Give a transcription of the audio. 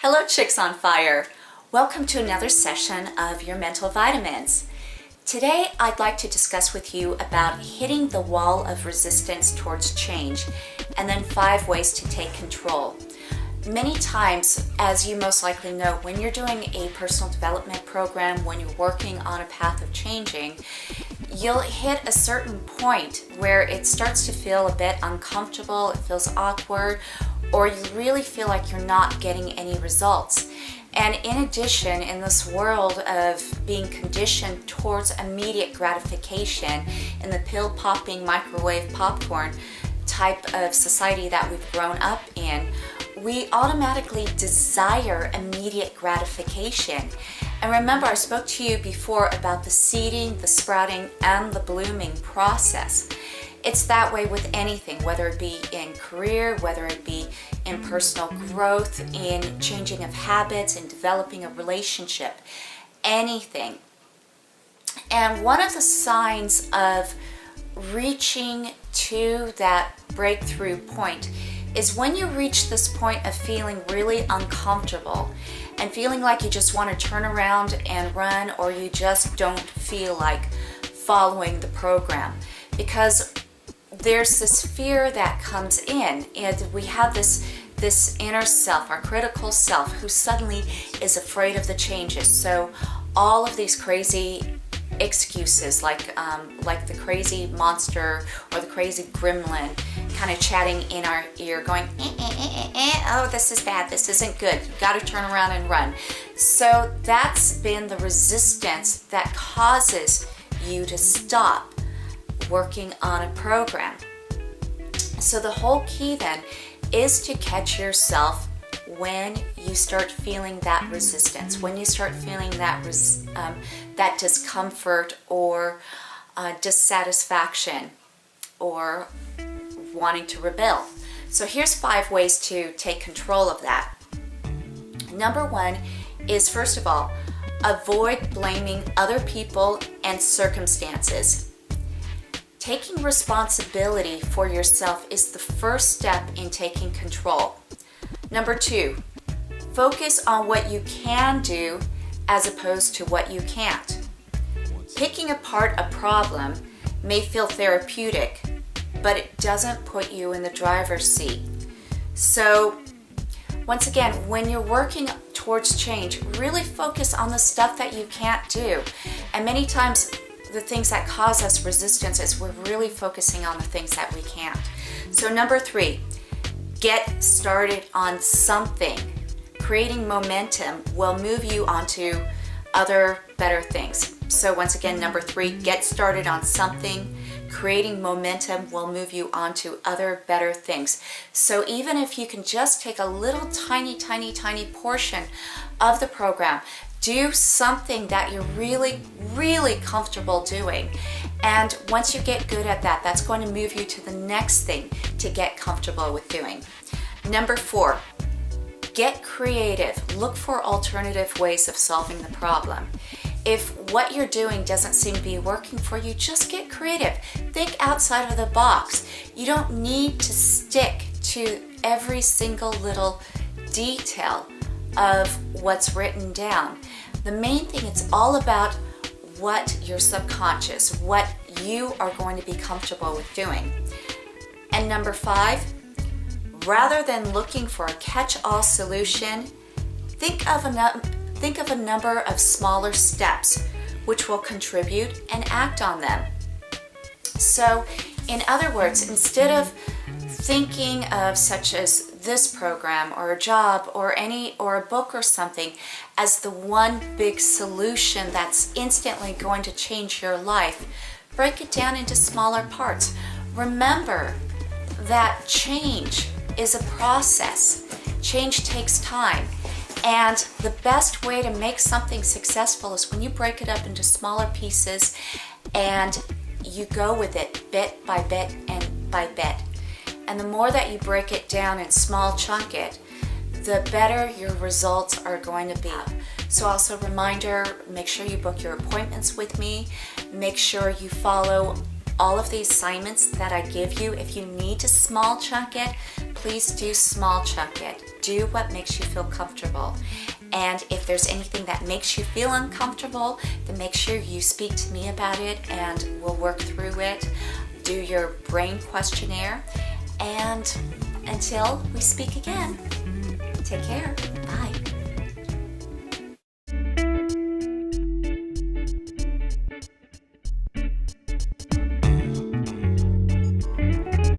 Hello Chicks on Fire! Welcome to another session of your mental vitamins. Today I'd like to discuss with you about hitting the wall of resistance towards change and then 5 ways to take control. Many times, as you most likely know, when you're doing a personal development program, when you're working on a path of changing, you'll hit a certain point where it starts to feel a bit uncomfortable, it feels awkward, or you really feel like you're not getting any results. And in addition, in this world of being conditioned towards immediate gratification in the pill-popping microwave popcorn type of society that we've grown up in, we automatically desire immediate gratification. And remember, I spoke to you before about the seeding, the sprouting, and the blooming process. It's that way with anything, whether it be in career, whether it be in personal growth, in changing of habits, in developing a relationship, anything. And one of the signs of reaching to that breakthrough point is when you reach this point of feeling really uncomfortable and feeling like you just want to turn around and run, or you just don't feel like following the program. Because there's this fear that comes in, and we have this inner self, our critical self, who suddenly is afraid of the changes. So all of these crazy excuses, like the crazy monster or the crazy gremlin kind of chatting in our ear going, oh, this is bad, this isn't good, you got to turn around and run. So that's been the resistance that causes you to stop working on a program. So the whole key then is to catch yourself when you start feeling that resistance, when you start feeling that that discomfort or dissatisfaction or wanting to rebel. So here's 5 ways to take control of that. Number 1 is, first of all, avoid blaming other people and circumstances. Taking responsibility for yourself is the first step in taking control. Number 2, focus on what you can do as opposed to what you can't. Picking apart a problem may feel therapeutic, but it doesn't put you in the driver's seat. So once again, when you're working towards change, really focus on the stuff that you can't do. And many times the things that cause us resistance is we're really focusing on the things that we can't. So number 3, get started on something. Creating momentum will move you onto other better things. So once again, number 3, get started on something. Creating momentum will move you onto other better things. So even if you can just take a little tiny portion of the program, do something that you're really comfortable doing. And once you get good at that, that's going to move you to the next thing to get comfortable with doing. Number 4, get creative. Look for alternative ways of solving the problem. If what you're doing doesn't seem to be working for you, just get creative. Think outside of the box. You don't need to stick to every single little detail of what's written down. The main thing, it's all about what your subconscious, what you are going to be comfortable with doing. And number 5, rather than looking for a catch-all solution, think of a number of smaller steps which will contribute and act on them. So in other words, instead of thinking of such as this program or a job or a book or something as the one big solution that's instantly going to change your life, break it down into smaller parts. Remember that change is a process. Change takes time. And the best way to make something successful is when you break it up into smaller pieces and you go with it bit by bit and by bit. And the more that you break it down and small chunk it, the better your results are going to be. So also reminder, make sure you book your appointments with me. Make sure you follow all of the assignments that I give you. If you need to small chunk it, please do small chunk it. Do what makes you feel comfortable. And if there's anything that makes you feel uncomfortable, then make sure you speak to me about it and we'll work through it. Do your brain questionnaire. And until we speak again, take care.